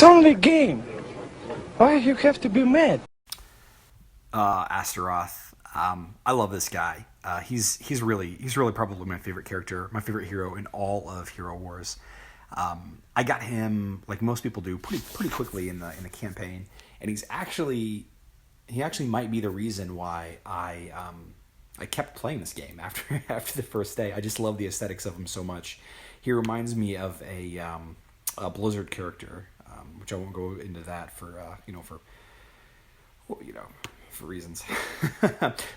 only a game. Why you have to be mad? Astaroth. I love this guy. He's really probably my favorite character, my favorite hero in all of Hero Wars. I got him like most people do pretty quickly in the campaign, and he actually might be the reason why I kept playing this game after the first day. I just love the aesthetics of him so much. He reminds me of a Blizzard character, which I won't go into that for reasons.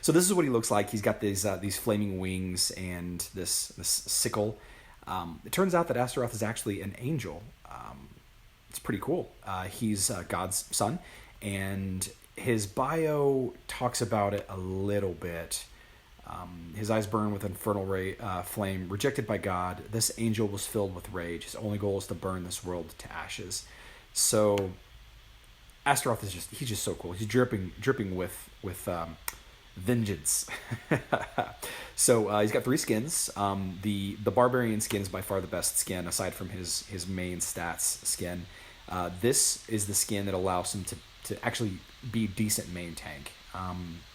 So this is what he looks like. He's got these flaming wings and this sickle. It turns out that Astaroth is actually an angel. It's pretty cool. He's God's son, and his bio talks about it a little bit. His eyes burn with infernal flame. Rejected by God, this angel was filled with rage. His only goal is to burn this world to ashes. So Astaroth he's just so cool. He's dripping with vengeance. So he's got 3 skins. The barbarian skin is by far the best skin aside from his main stats skin. This is the skin that allows him to actually be decent main tank.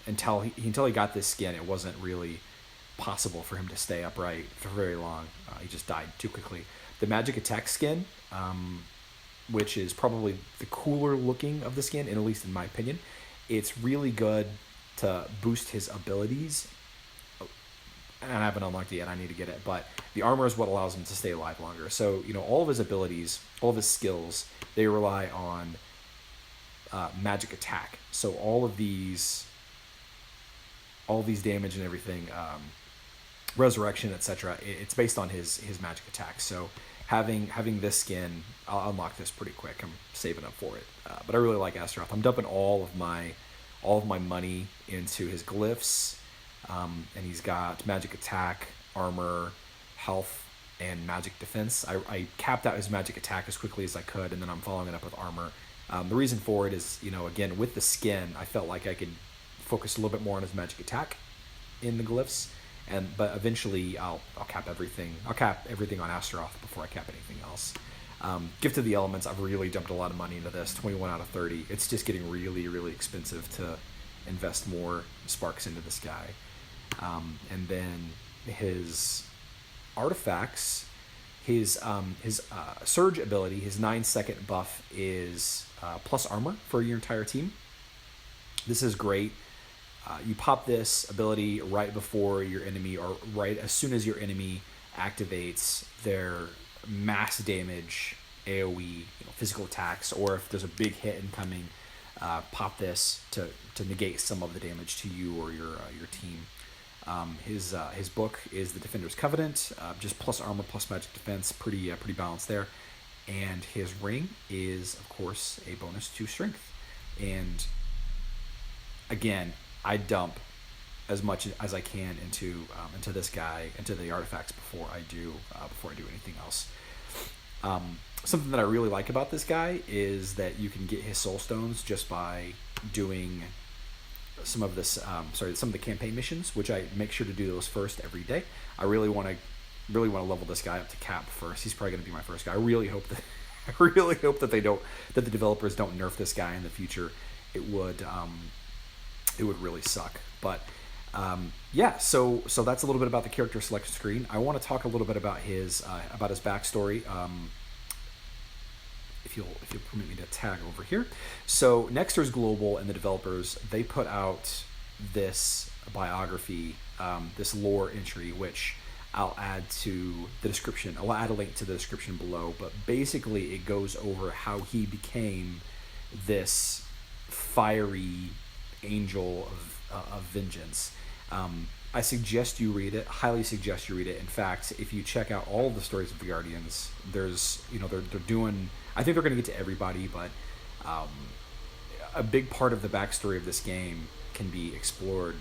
Until he got this skin, it wasn't really possible for him to stay upright for very long. He just died too quickly. The magic attack skin, which is probably the cooler looking of the skin, and at least in my opinion, it's really good to boost his abilities. And I haven't unlocked it yet. I need to get it, but the armor is what allows him to stay alive longer. So all of his abilities, all of his skills, they rely on magic attack. So all of these damage and everything, resurrection, etc. It's based on his magic attack. So having this skin, I'll unlock this pretty quick. I'm saving up for it, but I really like Astaroth. I'm dumping all of my money into his glyphs, and he's got magic attack, armor, health, and magic defense. I capped out his magic attack as quickly as I could, and then I'm following it up with armor. The reason for it is, again, with the skin, I felt like I could focus a little bit more on his magic attack in the glyphs, but eventually I'll cap everything. I'll cap everything on Astaroth before I cap anything else. Gift of the Elements, I've really dumped a lot of money into this, 21 out of 30. It's just getting really, really expensive to invest more sparks into this guy. And then his artifacts, his surge ability, his 9-second buff is plus armor for your entire team. This is great. You pop this ability right before your enemy, or right as soon as your enemy activates their mass damage AoE, physical attacks, or if there's a big hit incoming, pop this to negate some of the damage to you or your team. His book is the Defender's Covenant, just plus armor, plus magic defense, pretty balanced there. And his ring is, of course, a bonus to strength. And again, I dump as much as I can into this guy, into the artifacts before I do anything else. Something that I really like about this guy is that you can get his soul stones just by doing some of the campaign missions, which I make sure to do those first every day. I really want to level this guy up to cap first. He's probably going to be my first guy. I really hope that the developers don't nerf this guy in the future. It would really suck. But so that's a little bit about the character selection screen. I want to talk a little bit about his backstory. If you'll permit me to tag over here. So Nextersglobal and the developers, they put out this biography, this lore entry, which I'll add to the description. I'll add a link to the description below. But basically, it goes over how he became this fiery angel of vengeance. I suggest you read it. Highly suggest you read it. In fact, if you check out all of the stories of the Guardians, there's they're doing. I think they're going to get to everybody, but a big part of the backstory of this game can be explored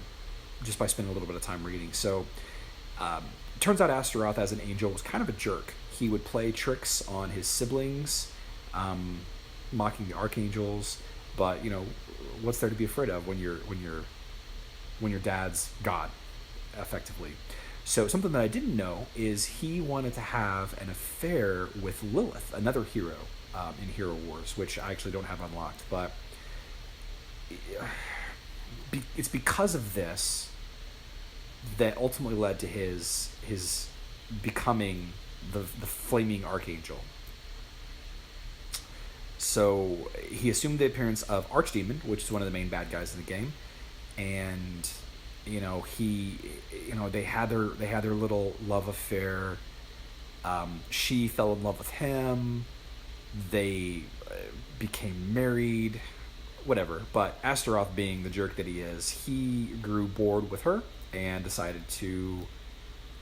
just by spending a little bit of time reading. So, it turns out Astaroth, as an angel, was kind of a jerk. He would play tricks on his siblings, mocking the archangels. But what's there to be afraid of when your dad's God, effectively? So something that I didn't know is he wanted to have an affair with Lilith, another hero. in Hero Wars, which I actually don't have unlocked. But it's because of this that ultimately led to his becoming the flaming archangel. So he assumed the appearance of Archdemon, which is one of the main bad guys in the game, and they had their little love affair. She fell in love with him. They became married, whatever. But Astaroth, being the jerk that he is, he grew bored with her and decided to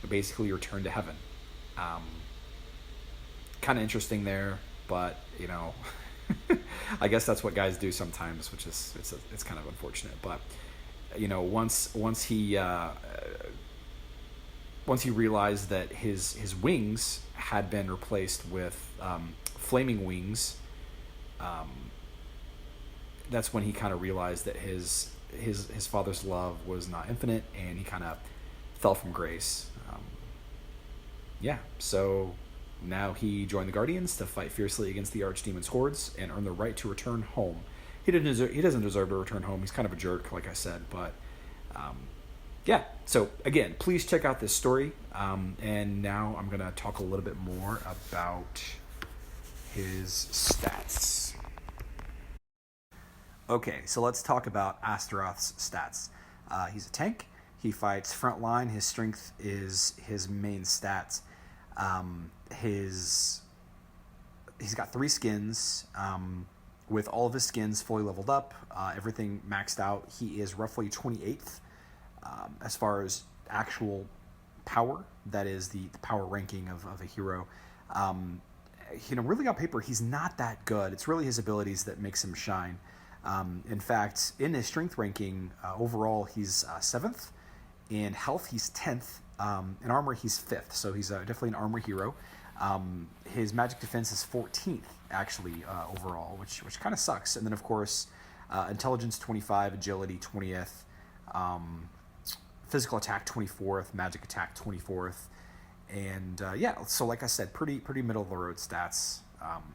basically return to heaven. Kind of interesting there, but I guess that's what guys do sometimes, which is it's kind of unfortunate. But once he realized that his wings had been replaced with flaming wings, that's when he kind of realized that his father's love was not infinite, and he kind of fell from grace. So now he joined the Guardians to fight fiercely against the Archdemon's hordes and earn the right to return home. He doesn't deserve to return home. He's kind of a jerk, like I said, but so again, please check out this story. And now I'm going to talk a little bit more about his stats. Okay, so let's talk about Astaroth's stats. He's a tank. He fights frontline. His strength is his main stats. He's got 3 skins. With all of his skins fully leveled up, everything maxed out, he is roughly 28th as far as actual power. That is the power ranking of a hero. Really on paper, he's not that good. It's really his abilities that makes him shine. In fact, in his strength ranking, overall, he's 7th. In health, he's 10th. In armor, he's 5th. So he's definitely an armor hero. His magic defense is 14th, actually, overall, which kind of sucks. And then, of course, intelligence 25, agility 20th, physical attack 24th, magic attack 24th. And so like I said, pretty middle of the road stats.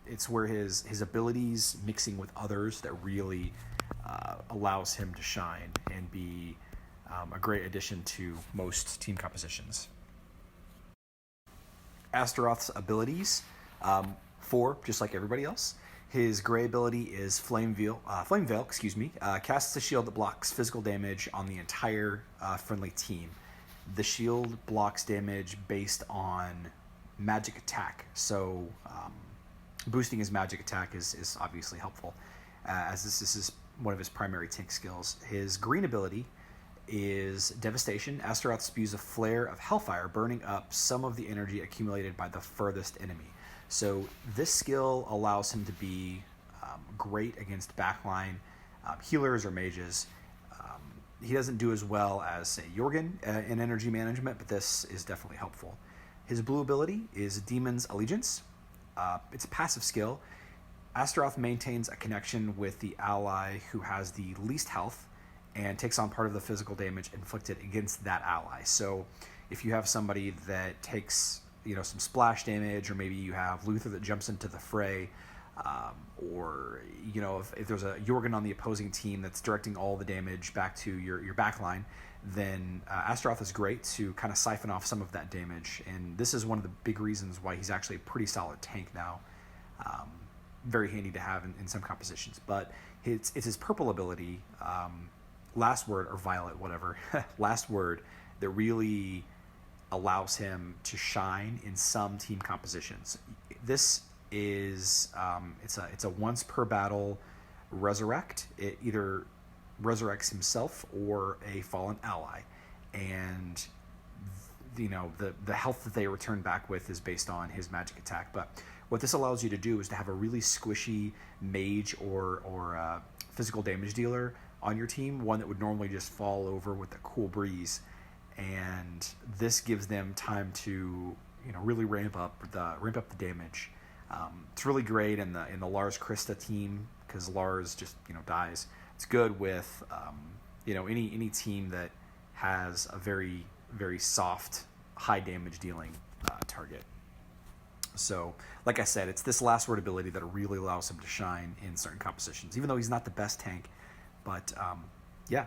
It's where his abilities mixing with others that really allows him to shine and be a great addition to most team compositions. Astaroth's abilities, 4, just like everybody else. His gray ability is Flame Veil, casts a shield that blocks physical damage on the entire friendly team. The shield blocks damage based on magic attack, so boosting his magic attack is obviously helpful, as this is one of his primary tank skills. His green ability is Devastation. Astaroth spews a flare of hellfire, burning up some of the energy accumulated by the furthest enemy. So this skill allows him to be great against backline healers or mages. He doesn't do as well as, say, Jorgen in energy management, but this is definitely helpful. His blue ability is Demon's Allegiance. It's a passive skill. Astaroth maintains a connection with the ally who has the least health and takes on part of the physical damage inflicted against that ally. So if you have somebody that takes some splash damage, or maybe you have Luther that jumps into the fray, or if there's a Jorgen on the opposing team that's directing all the damage back to your backline, then Astaroth is great to kind of siphon off some of that damage. And this is one of the big reasons why he's actually a pretty solid tank now. Very handy to have in some compositions. But it's his purple ability, Last Word, or Violet, whatever, Last Word, that really allows him to shine in some team compositions. This is it's a once per battle resurrect. It either resurrects himself or a fallen ally, and the health that they return back with is based on his magic attack. But what this allows you to do is to have a really squishy mage or physical damage dealer on your team, one that would normally just fall over with a cool breeze, and this gives them time to really ramp up the damage. It's really great in the Lars Krista team, because Lars just dies. It's good with any team that has a very, very soft high damage dealing target. So, like I said, it's this last word ability that really allows him to shine in certain compositions, even though he's not the best tank. But yeah,